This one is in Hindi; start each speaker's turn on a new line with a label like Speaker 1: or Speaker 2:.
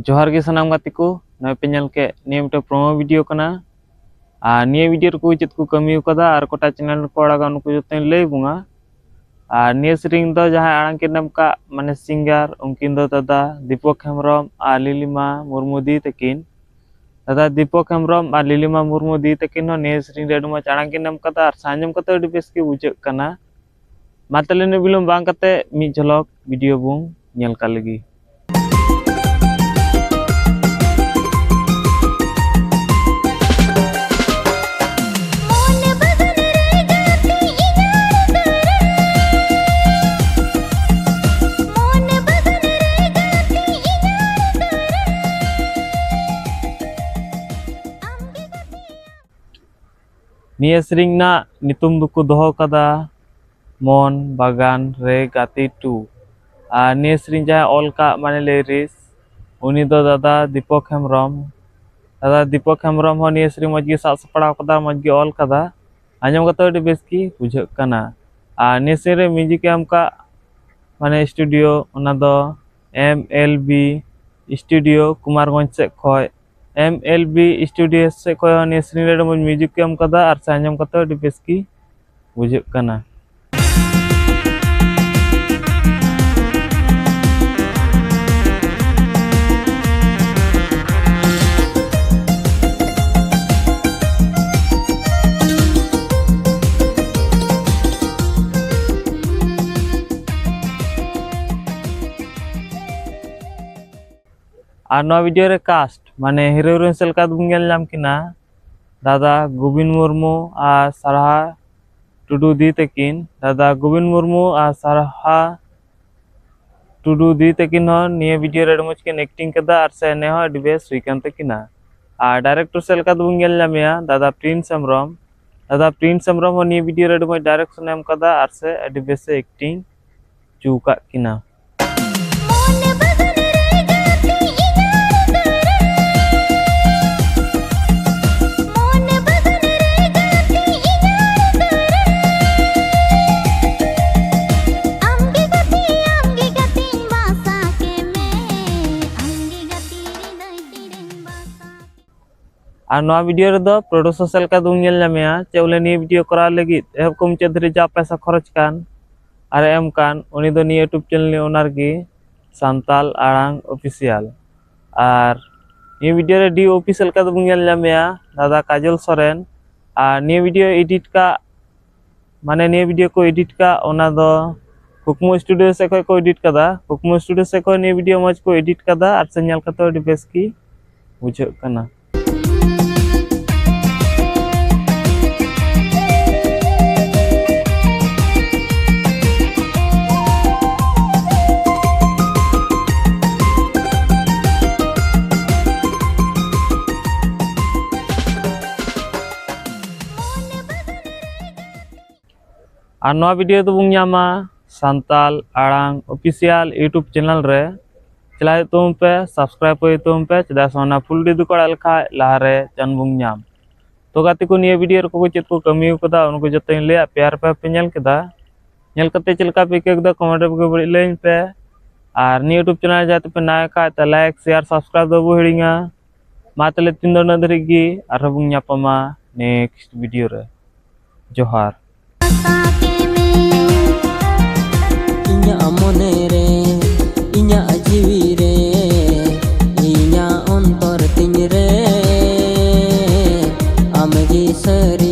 Speaker 1: जोहार गे सनाम गाती को नय पे नेल के निये मिटे प्रोमो वीडियो कना आ निये वीडियो को चेत को कमी कदा आर कोटा चैनल को अड़ागा उनको जोते लय बुंगा आ निये सेरिंग दो जहां आड़ांग के नाम का माने सिंगर उनकिन दो दादा दीपक हेमब्रम आ लिलिमा मुर्मू दी तकिन दादा दीपक हेमब्रम आ लिलिमा मुर्मू दी तकिन निये सेरिंग रे अडुमा आड़ांग के नाम कदा आर साजम कते अडि बेस के बुझे कना मातले ने बिलम बांग कते मी झलक वीडियो बुं नेल का लगी। निये सेरिंग ना नितुम दुको दोहो कदा मन बागान रे गाती टू आ निये सेरिंग जहां ऑल का माने लिरिक्स उनी दो दादा दीपक हेमब्रम हो निये सेरिंग मजगी साब सपड़ा कदा मजगी ऑल कदा आंजम कते अडि बेस की बुझे कना आ निये सेरिंग म्यूजिक एम का माने स्टूडियो ओना दो MLB स्टूडियो कुमारगंज से खय MLB स्टूडियो से खय निये सेरिंग रे म्यूजिक एम कदा आर आंजम कते अडि बेस की बुझे कना। और वीडियो रे कास्ट माने हिरो हिरोइन सेलका बुंगेल नाम किना दादा गोविंद मुर्मू आ सारहा टुडू दी तकिन दादा गोविंद मुर्मू आ सारहा टुडू दी तकिन निये वीडियो रे मुझ के एक्टिंग कदा आर से ने हो अडि बेस हुइकन तकिना आ डायरेक्टर सेलका बुंगेल नामिया दादा प्रिंस हेमब्रम हो निये वीडियो रे मुझ डायरेक्शन एम कदा आर से अडि बेस एक्टिंग चूका किना। और नवा वीडियो रे दो प्रोड्यूसर सेलका दुंगेल नामिया चेवले निये वीडियो करा लगी एहब को मुचाद धरि जा पैसा खरच कान आर एम कान उनी दो निये यूट्यूब चैनल ओनर गी सांताल आड़ांग ऑफिशियल और निये वीडियो रे DOP सेलका दुंगेल नामिया दादा काजल सोरेन और निये वीडियो एडिट का माने निये वीडियो को एडिट का ओना दो कुकमो स्टूडियो से को एडिट कदा कुकमो स्टूडियो से को निये वीडियो मज को एडिट कदा आर से नेल कते अडि बेस की बुझे कना। और नवा वीडियो तो बुंग नामा सांताल आड़ांग ऑफिशियल यूट्यूब चैनल रे चलाए तुम पे सब्सक्राइब पे तुम पे चदा सोना फुल डी दुकड़ अलखा लारे चन बुंग नाम तो गाती को निये वीडियो को चेत को कमी कदा उनको जते ले प्यार पे नेल कदा नेल कते चलका पे के द कमेंट पे बड़ी लेन पे और निये यूट्यूब चैनल जाते पे नाय का त लाइक शेयर सब्सक्राइब दो हिड़िंगा मातले तीन दो नदरिगी आर बुंग नापमा नेक्स्ट वीडियो रे जोहार।
Speaker 2: मने रे इnya जीवी रे इnya अंतर तिन रे आमगी सरी